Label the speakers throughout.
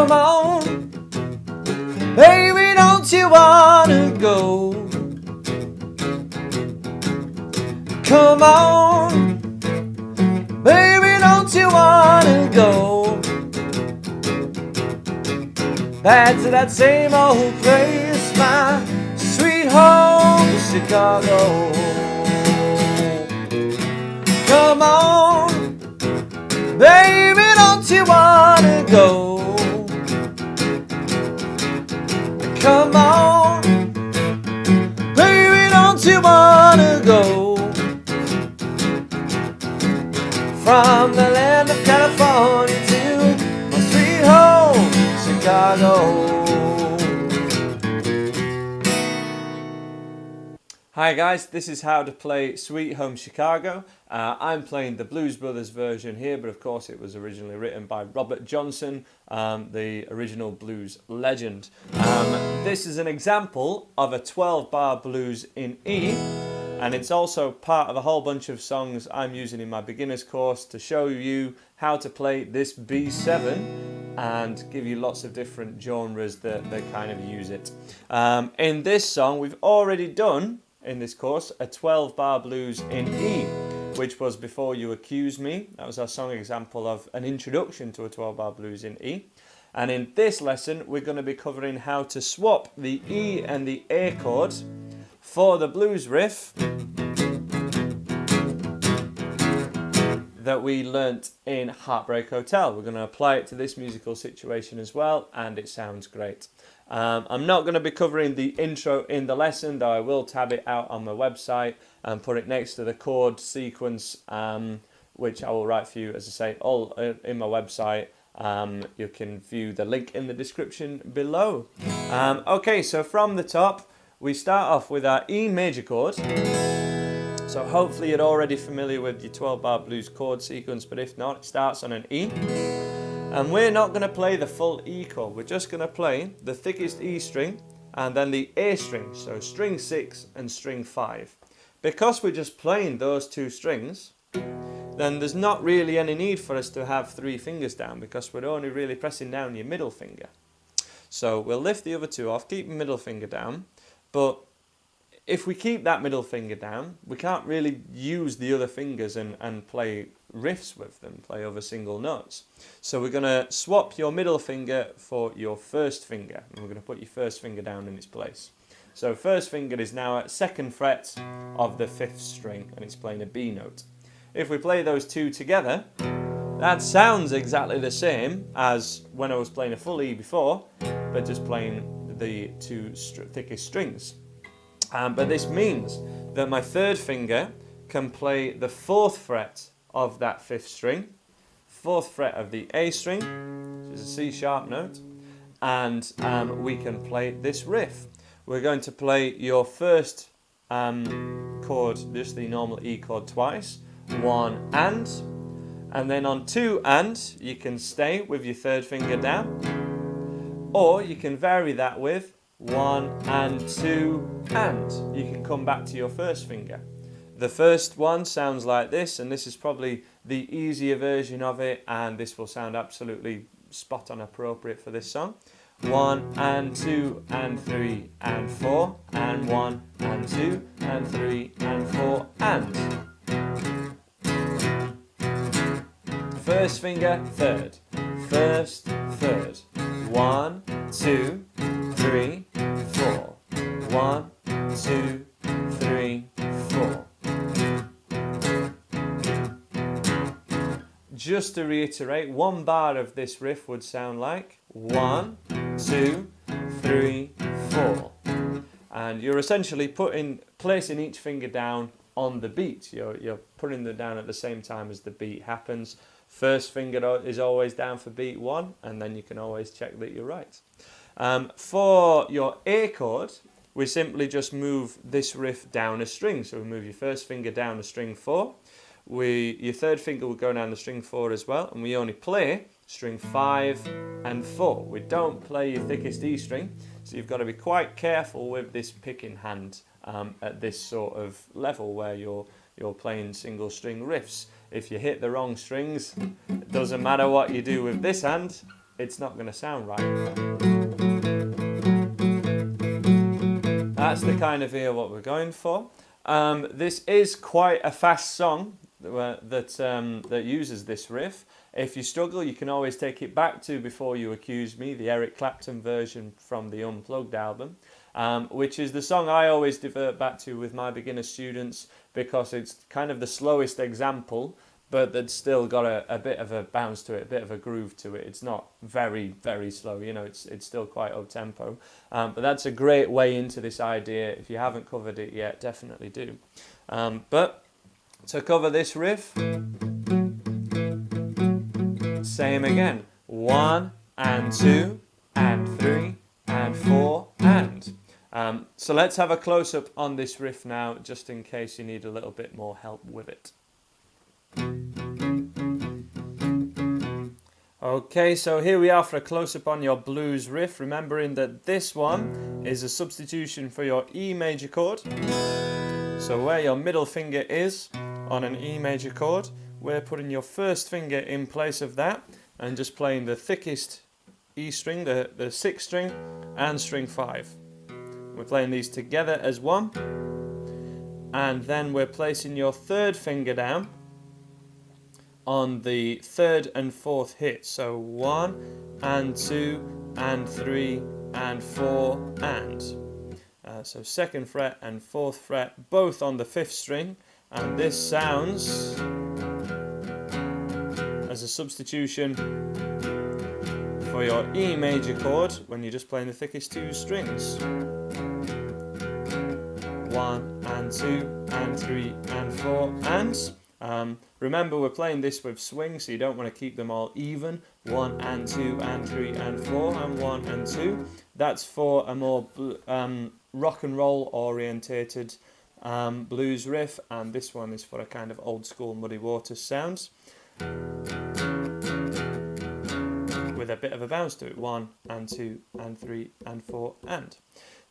Speaker 1: Come on, baby, don't you wanna go? Come on, baby, don't you wanna go back to that same old place, my sweet home, Chicago? Come on, baby, don't you wanna go? Come on, baby, don't you wanna go? From the land of California to my sweet home, Chicago. Hi guys, this is how to play Sweet Home Chicago. I'm playing the Blues Brothers version here, but of course it was originally written by Robert Johnson, the original blues legend. This is an example of a 12-bar blues in E, and it's also part of a whole bunch of songs I'm using in my beginner's course to show you how to play this B7 and give you lots of different genres that kind of use it. In this song, we've already done in this course a 12-bar blues in E, which was Before You Accuse Me. That was our song example of an introduction to a 12-bar blues in E. And in this lesson we're going to be covering how to swap the E and the A chord for the blues riff that we learnt in Heartbreak Hotel. We're going to apply it to this musical situation as well, and it sounds great. I'm not going to be covering the intro in the lesson, though I will tab it out on my website and put it next to the chord sequence, which I will write for you, as I say, all in my website. You can view the link in the description below. Okay, so from the top, we start off with our E major chord. So hopefully you're already familiar with your 12-bar blues chord sequence, but if not, it starts on an E. And we're not going to play the full E chord, we're just going to play the thickest E string and then the A string, so string 6 and string 5. Because we're just playing those two strings, then there's not really any need for us to have 3 fingers down, because we're only really pressing down your middle finger. So we'll lift the other two off, keep the middle finger down, but if we keep that middle finger down, we can't really use the other fingers and play riffs with them, play over single notes. So we're going to swap your middle finger for your first finger, and we're going to put your first finger down in its place. So first finger is now at 2nd fret of the 5th string, and it's playing a B note. If we play those two together, that sounds exactly the same as when I was playing a full E before, but just playing the two thickest strings. But this means that my third finger can play the 4th fret of that 5th string, 4th fret of the A string, which is a C sharp note, and we can play this riff. We're going to play your first chord, just the normal E chord, twice, 1 and then on 2 and, you can stay with your third finger down, or you can vary that with 1 and 2 and. You can come back to your first finger. The first one sounds like this, and this is probably the easier version of it, and this will sound absolutely spot on appropriate for this song. 1 and 2 and 3 and 4 and 1 and 2 and 3 and 4 and. First finger, third. First, third. 1, 2, 3, 4. 1, 2, 3, 4. Just to reiterate, 1 bar of this riff would sound like 1, 2, 3, 4. And you're essentially placing each finger down on the beat. You're putting them down at the same time as the beat happens. First finger is always down for beat 1, and then you can always check that you're right. For your A chord, we simply just move this riff down a string. So we move your first finger down to string 4. Your third finger will go down to string 4 as well, and we only play string 5 and 4. We don't play your thickest E string, so you've got to be quite careful with this picking hand at this sort of level where you're playing single string riffs. If you hit the wrong strings, it doesn't matter what you do with this hand, it's not going to sound right. That's the kind of ear what we're going for. This is quite a fast song that uses this riff. If you struggle, you can always take it back to Before You Accuse Me, the Eric Clapton version from the Unplugged album, which is the song I always divert back to with my beginner students because it's kind of the slowest example, but that's still got a bit of a bounce to it, a bit of a groove to it. It's not very, very slow, you know, it's still quite up-tempo. But that's a great way into this idea. If you haven't covered it yet, definitely do. But to cover this riff, same again. 1 and 2 and 3 and 4 and. So let's have a close-up on this riff now, just in case you need a little bit more help with it. Okay, so here we are for a close-up on your blues riff, remembering that this one is a substitution for your E major chord. So where your middle finger is on an E major chord, we're putting your first finger in place of that and just playing the thickest E string, the 6th string, and string 5. We're playing these together as one, and then we're placing your third finger down on the 3rd and 4th hit. So 1 and 2 and 3 and 4 and. So 2nd fret and 4th fret, both on the 5th string, and this sounds as a substitution for your E major chord when you're just playing the thickest 2 strings. 1 and 2 and 3 and 4 and. Remember, we're playing this with swing, so you don't want to keep them all even. 1 and 2 and 3 and 4 and 1 and 2. That's for a more rock and roll orientated blues riff, and this one is for a kind of old school Muddy Waters sounds with a bit of a bounce to it. 1 and 2 and 3 and 4 and.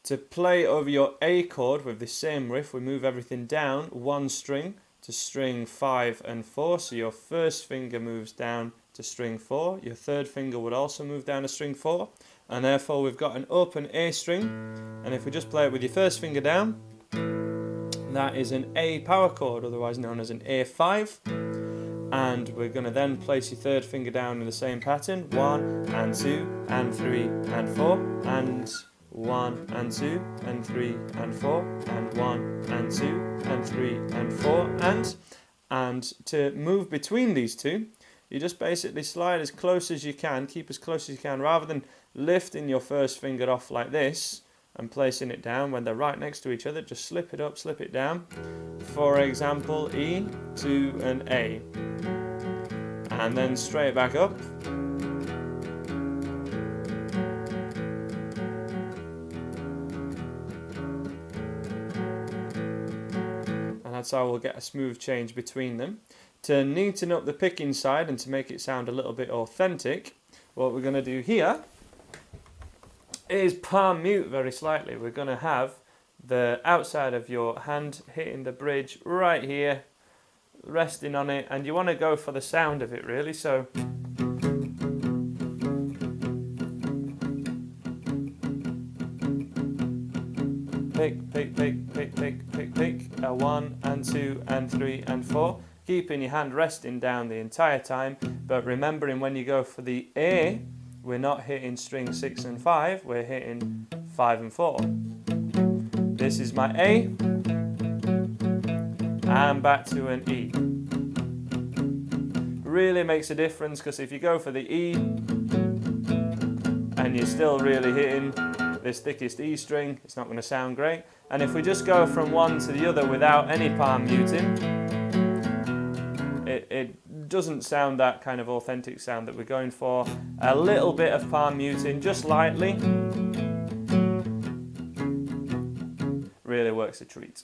Speaker 1: To play over your A chord with the same riff, we move everything down 1 string to string 5 and 4, so your first finger moves down to string 4, your third finger would also move down to string 4, and therefore we've got an open A string, and if we just play it with your first finger down, that is an A power chord, otherwise known as an A5, and we're going to then place your third finger down in the same pattern, 1 and 2 and 3 and 4, and 1 and 2 and 3 and 4 and 1 and 2 and 3 and 4 and to move between these two, you just basically slide as close as you can, keep as close as you can, rather than lifting your first finger off like this and placing it down when they're right next to each other. Just slip it up, slip it down. For example, E to an A, and then straight back up. That's how we'll get a smooth change between them. To neaten up the picking side and to make it sound a little bit authentic, what we're going to do here is palm mute very slightly. We're going to have the outside of your hand hitting the bridge right here, resting on it, and you want to go for the sound of it really. So pick, pick, pick, pick, pick, pick, pick, 1 and 2 and 3 and 4, keeping your hand resting down the entire time, but remembering when you go for the A, we're not hitting string 6 and 5, we're hitting 5 and 4. This is my A, and back to an E. Really makes a difference, because if you go for the E, and you're still really hitting this thickest E string, it's not going to sound great. And if we just go from one to the other without any palm muting, it doesn't sound that kind of authentic sound that we're going for. A little bit of palm muting, just lightly, really works a treat.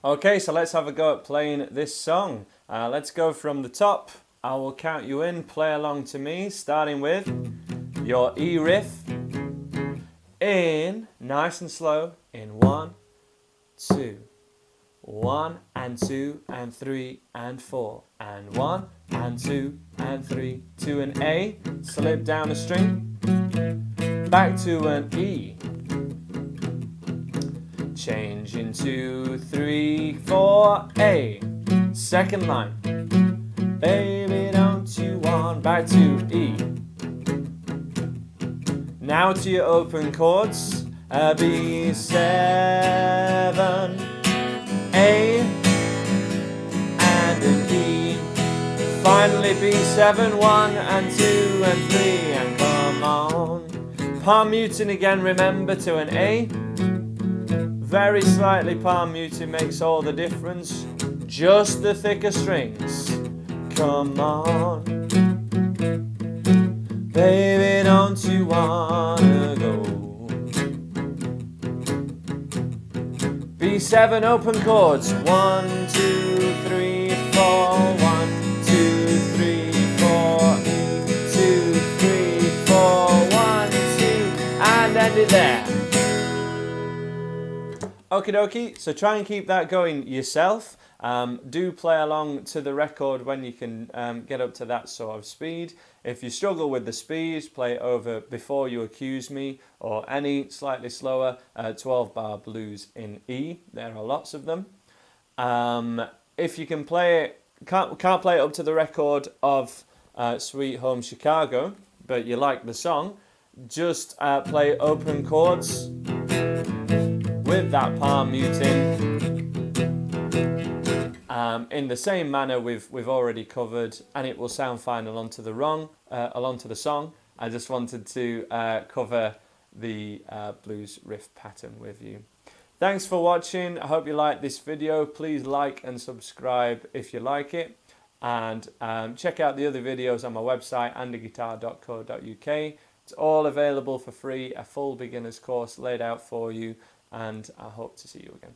Speaker 1: Okay, so let's have a go at playing this song. Let's go from the top. I will count you in, play along to me, starting with your E riff. In, nice and slow, in 1, 2, 1 and 2 and 3 and 4 and 1 and 2 and 3 to an A, slip down a string, back to an E, change into 3, 4, A, second line, baby don't you want, back to E. Now to your open chords, B7, A, and an E. Finally B7, 1 and 2 and 3, and come on. Palm muting again, remember, to an A. Very slightly palm muting makes all the difference. Just the thicker strings. Come on. Baby, don't you wanna go? B7 open chords. 1, 2, 3, 4. 1, 2, 3, 4. E, 2, 3, 4. 1, 2, and end it there. Okie dokie, so try and keep that going yourself. Do play along to the record when you can get up to that sort of speed. If you struggle with the speed, play over Before You Accuse Me or any slightly slower 12-bar blues in E. There are lots of them. If you can play it, can't play it up to the record of Sweet Home Chicago, but you like the song, just play open chords with that palm muting in the same manner we've already covered, and it will sound fine along to the song. I just wanted to cover the blues riff pattern with you. Thanks for watching. I hope you liked this video. Please like and subscribe if you like it, and check out the other videos on my website, andyguitar.co.uk. It's all available for free, a full beginner's course laid out for you, and I hope to see you again.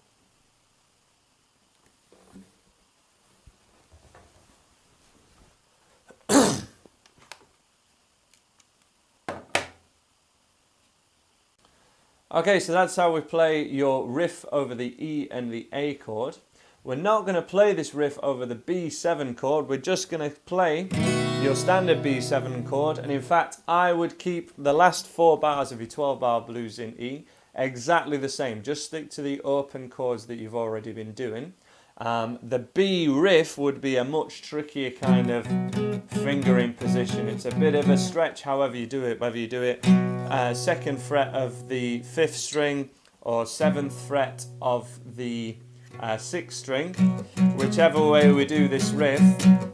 Speaker 1: Okay, so that's how we play your riff over the E and the A chord. We're not going to play this riff over the B7 chord, we're just going to play your standard B7 chord, and in fact I would keep the last 4 bars of your 12-bar blues in E exactly the same. Just stick to the open chords that you've already been doing. The B riff would be a much trickier kind of fingering position. It's a bit of a stretch however you do it, whether you do it 2nd fret of the 5th string or 7th fret of the 6th string. Whichever way we do this riff,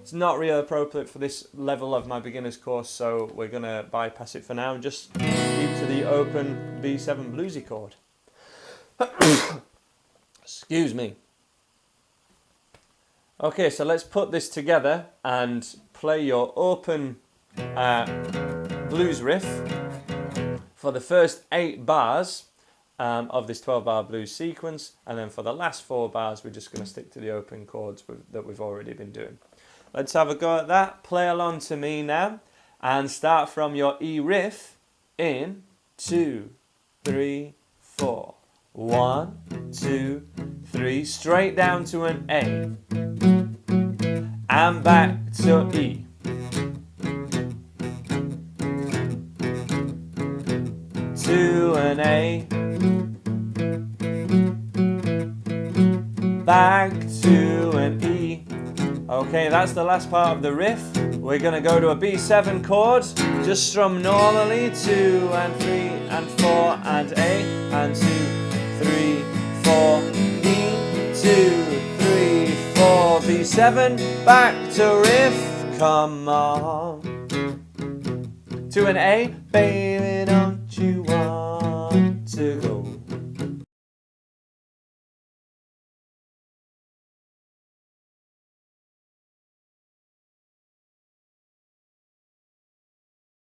Speaker 1: it's not really appropriate for this level of my beginner's course, so we're going to bypass it for now and just keep to the open B7 bluesy chord. Excuse me. Okay, so let's put this together and play your open blues riff for the first 8 bars of this 12-bar blues sequence, and then for the last 4 bars we're just going to stick to the open chords that we've already been doing. Let's have a go at that. Play along to me now and start from your E riff in 2, 3, 4. 1, 2, 3, straight down to an A and back to E. To an A, back to an E. Okay, that's the last part of the riff. We're going to go to a B7 chord, just strum normally, 2 and 3 and 4 and A, and 2, 3, 4, E, 2, 3, 4, B7, back to riff, come on. To an A, baby don't you want